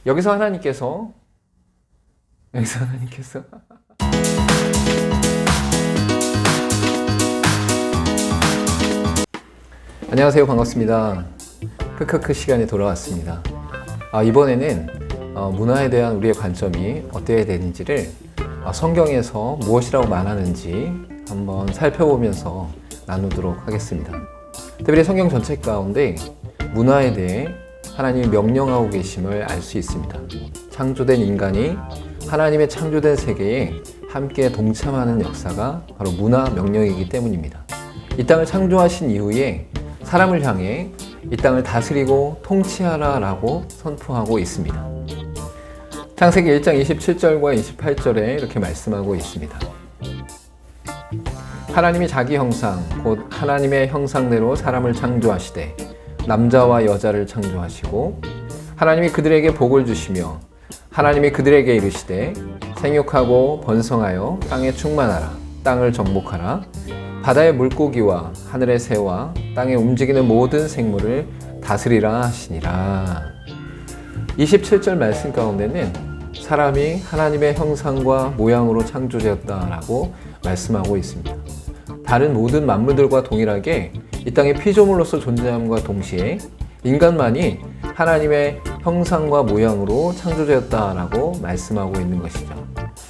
여기서 하나님께서 안녕하세요. 반갑습니다. 크크크 시간이 돌아왔습니다. 이번에는 문화에 대한 우리의 관점이 어때야 되는지를 성경에서 무엇이라고 말하는지 한번 살펴보면서 나누도록 하겠습니다. 특별히 성경 전체 가운데 문화에 대해 하나님이 명령하고 계심을 알 수 있습니다. 창조된 인간이 하나님의 창조된 세계에 함께 동참하는 역사가 바로 문화 명령이기 때문입니다. 이 땅을 창조하신 이후에 사람을 향해 이 땅을 다스리고 통치하라 라고 선포하고 있습니다. 창세기 1장 27절과 28절에 이렇게 말씀하고 있습니다. 하나님이 자기 형상 곧 하나님의 형상대로 사람을 창조하시되 남자와 여자를 창조하시고 하나님이 그들에게 복을 주시며 하나님이 그들에게 이르시되 생육하고 번성하여 땅에 충만하라 땅을 정복하라 바다의 물고기와 하늘의 새와 땅에 움직이는 모든 생물을 다스리라 하시니라. 27절 말씀 가운데는 사람이 하나님의 형상과 모양으로 창조되었다라고 말씀하고 있습니다. 다른 모든 만물들과 동일하게 이 땅의 피조물로서 존재함과 동시에 인간만이 하나님의 형상과 모양으로 창조되었다라고 말씀하고 있는 것이죠.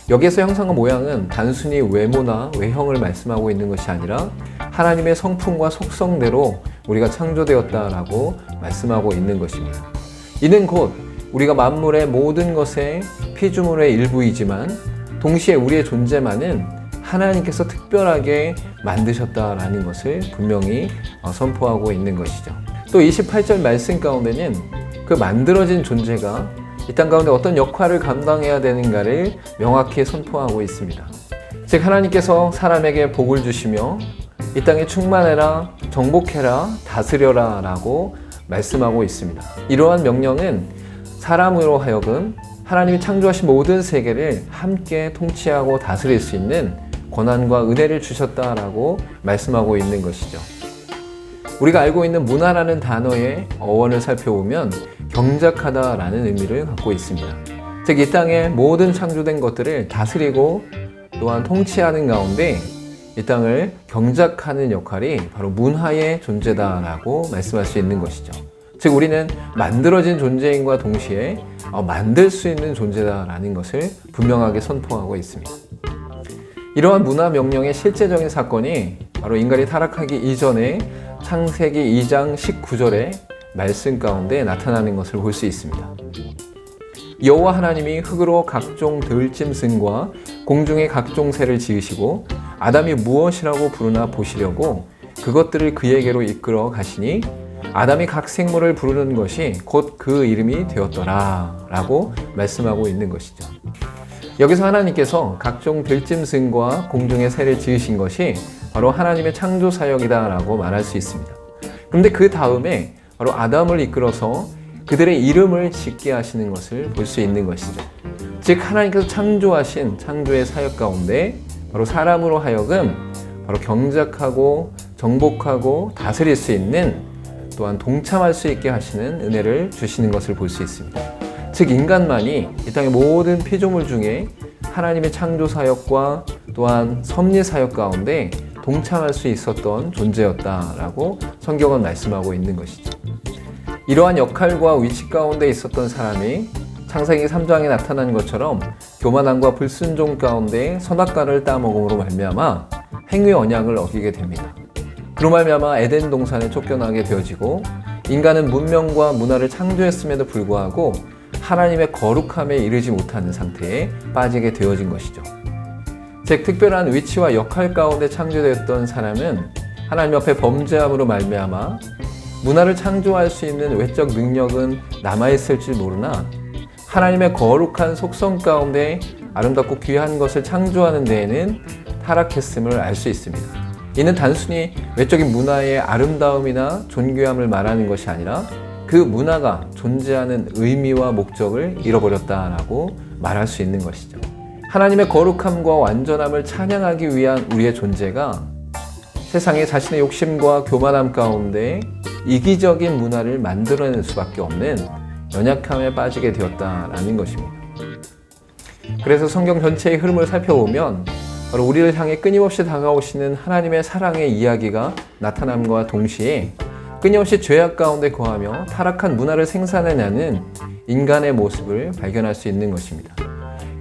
여기에서 형상과 모양은 단순히 외모나 외형을 말씀하고 있는 것이 아니라 하나님의 성품과 속성대로 우리가 창조되었다라고 말씀하고 있는 것입니다. 이는 곧 우리가 만물의 모든 것의 피조물의 일부이지만 동시에 우리의 존재만은 하나님께서 특별하게 만드셨다라는 것을 분명히 선포하고 있는 것이죠. 또 28절 말씀 가운데는 그 만들어진 존재가 이 땅 가운데 어떤 역할을 감당해야 되는가를 명확히 선포하고 있습니다. 즉 하나님께서 사람에게 복을 주시며 이 땅에 충만해라, 정복해라, 다스려라 라고 말씀하고 있습니다. 이러한 명령은 사람으로 하여금 하나님이 창조하신 모든 세계를 함께 통치하고 다스릴 수 있는 권한과 은혜를 주셨다라고 말씀하고 있는 것이죠. 우리가 알고 있는 문화라는 단어의 어원을 살펴보면 경작하다라는 의미를 갖고 있습니다. 즉 이 땅의 모든 창조된 것들을 다스리고 또한 통치하는 가운데 이 땅을 경작하는 역할이 바로 문화의 존재다라고 말씀할 수 있는 것이죠. 즉 우리는 만들어진 존재인과 동시에 만들 수 있는 존재다라는 것을 분명하게 선포하고 있습니다. 이러한 문화 명령의 실제적인 사건이 바로 인간이 타락하기 이전에 창세기 2장 19절의 말씀 가운데 나타나는 것을 볼 수 있습니다. 여호와 하나님이 흙으로 각종 들짐승과 공중의 각종 새를 지으시고 아담이 무엇이라고 부르나 보시려고 그것들을 그에게로 이끌어 가시니 아담이 각 생물을 부르는 것이 곧 그 이름이 되었더라 라고 말씀하고 있는 것이죠. 여기서 하나님께서 각종 들짐승과 공중의 새를 지으신 것이 바로 하나님의 창조 사역이다 라고 말할 수 있습니다. 그런데 그 다음에 바로 아담을 이끌어서 그들의 이름을 짓게 하시는 것을 볼 수 있는 것이죠. 즉 하나님께서 창조하신 창조의 사역 가운데 바로 사람으로 하여금 바로 경작하고 정복하고 다스릴 수 있는 또한 동참할 수 있게 하시는 은혜를 주시는 것을 볼 수 있습니다. 즉 인간만이 이 땅의 모든 피조물 중에 하나님의 창조 사역과 또한 섭리 사역 가운데 동참할 수 있었던 존재였다라고 성경은 말씀하고 있는 것이죠. 이러한 역할과 위치 가운데 있었던 사람이 창세기 3장에 나타난 것처럼 교만함과 불순종 가운데 선악과를 따먹음으로 말미암아 행위 언약을 어기게 됩니다. 그로 말미암아 에덴 동산에 쫓겨나게 되어지고 인간은 문명과 문화를 창조했음에도 불구하고 하나님의 거룩함에 이르지 못하는 상태에 빠지게 되어진 것이죠. 즉 특별한 위치와 역할 가운데 창조되었던 사람은 하나님 앞에 범죄함으로 말미암아 문화를 창조할 수 있는 외적 능력은 남아있을지 모르나 하나님의 거룩한 속성 가운데 아름답고 귀한 것을 창조하는 데에는 타락했음을 알 수 있습니다. 이는 단순히 외적인 문화의 아름다움이나 존귀함을 말하는 것이 아니라 그 문화가 존재하는 의미와 목적을 잃어버렸다라고 말할 수 있는 것이죠. 하나님의 거룩함과 완전함을 찬양하기 위한 우리의 존재가 세상에 자신의 욕심과 교만함 가운데 이기적인 문화를 만들어낼 수밖에 없는 연약함에 빠지게 되었다라는 것입니다. 그래서 성경 전체의 흐름을 살펴보면 바로 우리를 향해 끊임없이 다가오시는 하나님의 사랑의 이야기가 나타남과 동시에 끊임없이 죄악 가운데 거하며 타락한 문화를 생산해내는 인간의 모습을 발견할 수 있는 것입니다.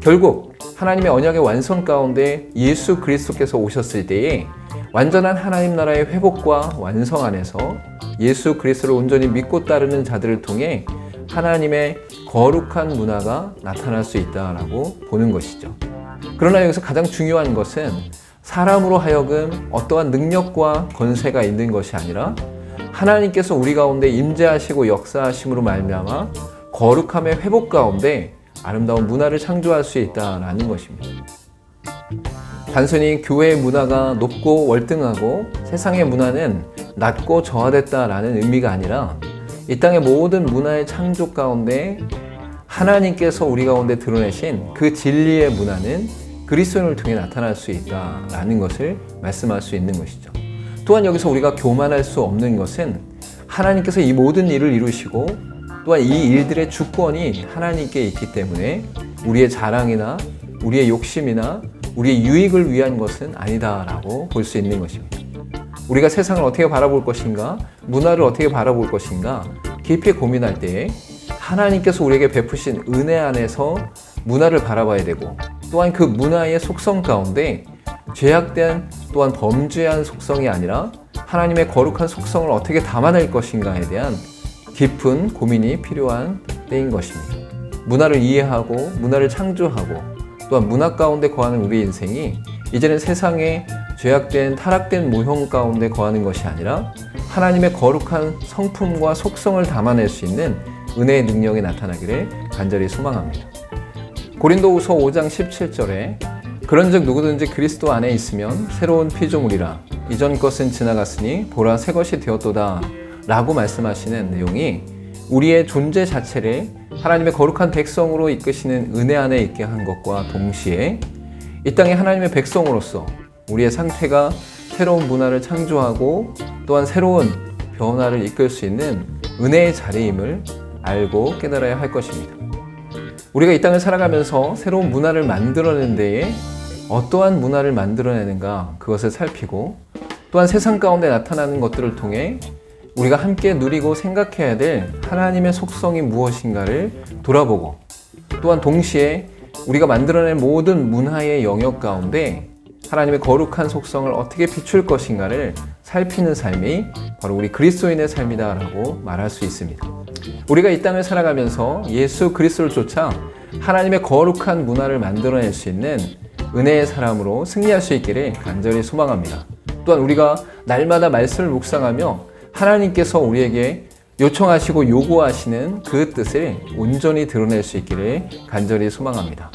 결국 하나님의 언약의 완성 가운데 예수 그리스도께서 오셨을 때에 완전한 하나님 나라의 회복과 완성 안에서 예수 그리스도를 온전히 믿고 따르는 자들을 통해 하나님의 거룩한 문화가 나타날 수 있다라고 보는 것이죠. 그러나 여기서 가장 중요한 것은 사람으로 하여금 어떠한 능력과 권세가 있는 것이 아니라 하나님께서 우리 가운데 임재하시고 역사하심으로 말미암아 거룩함의 회복 가운데 아름다운 문화를 창조할 수 있다라는 것입니다. 단순히 교회의 문화가 높고 월등하고 세상의 문화는 낮고 저하됐다라는 의미가 아니라 이 땅의 모든 문화의 창조 가운데 하나님께서 우리 가운데 드러내신 그 진리의 문화는 그리스도인을 통해 나타날 수 있다라는 것을 말씀할 수 있는 것이죠. 또한 여기서 우리가 교만할 수 없는 것은 하나님께서 이 모든 일을 이루시고 또한 이 일들의 주권이 하나님께 있기 때문에 우리의 자랑이나 우리의 욕심이나 우리의 유익을 위한 것은 아니다라고 볼 수 있는 것입니다. 우리가 세상을 어떻게 바라볼 것인가, 문화를 어떻게 바라볼 것인가 깊이 고민할 때에 하나님께서 우리에게 베푸신 은혜 안에서 문화를 바라봐야 되고 또한 그 문화의 속성 가운데 죄악된 또한 범죄한 속성이 아니라 하나님의 거룩한 속성을 어떻게 담아낼 것인가에 대한 깊은 고민이 필요한 때인 것입니다. 문화를 이해하고 문화를 창조하고 또한 문화 가운데 거하는 우리 인생이 이제는 세상의 죄악된 타락된 모형 가운데 거하는 것이 아니라 하나님의 거룩한 성품과 속성을 담아낼 수 있는 은혜의 능력이 나타나기를 간절히 소망합니다. 고린도후서 5장 17절에 그런즉 누구든지 그리스도 안에 있으면 새로운 피조물이라 이전 것은 지나갔으니 보라 새 것이 되었도다 라고 말씀하시는 내용이 우리의 존재 자체를 하나님의 거룩한 백성으로 이끄시는 은혜 안에 있게 한 것과 동시에 이 땅의 하나님의 백성으로서 우리의 상태가 새로운 문화를 창조하고 또한 새로운 변화를 이끌 수 있는 은혜의 자리임을 알고 깨달아야 할 것입니다. 우리가 이 땅을 살아가면서 새로운 문화를 만들어내는 데에 어떠한 문화를 만들어내는가 그것을 살피고 또한 세상 가운데 나타나는 것들을 통해 우리가 함께 누리고 생각해야 될 하나님의 속성이 무엇인가를 돌아보고 또한 동시에 우리가 만들어낸 모든 문화의 영역 가운데 하나님의 거룩한 속성을 어떻게 비출 것인가를 살피는 삶이 바로 우리 그리스도인의 삶이다라고 말할 수 있습니다. 우리가 이 땅을 살아가면서 예수 그리스도를 쫓아 하나님의 거룩한 문화를 만들어낼 수 있는 은혜의 사람으로 승리할 수 있기를 간절히 소망합니다. 또한 우리가 날마다 말씀을 묵상하며 하나님께서 우리에게 요청하시고 요구하시는 그 뜻을 온전히 드러낼 수 있기를 간절히 소망합니다.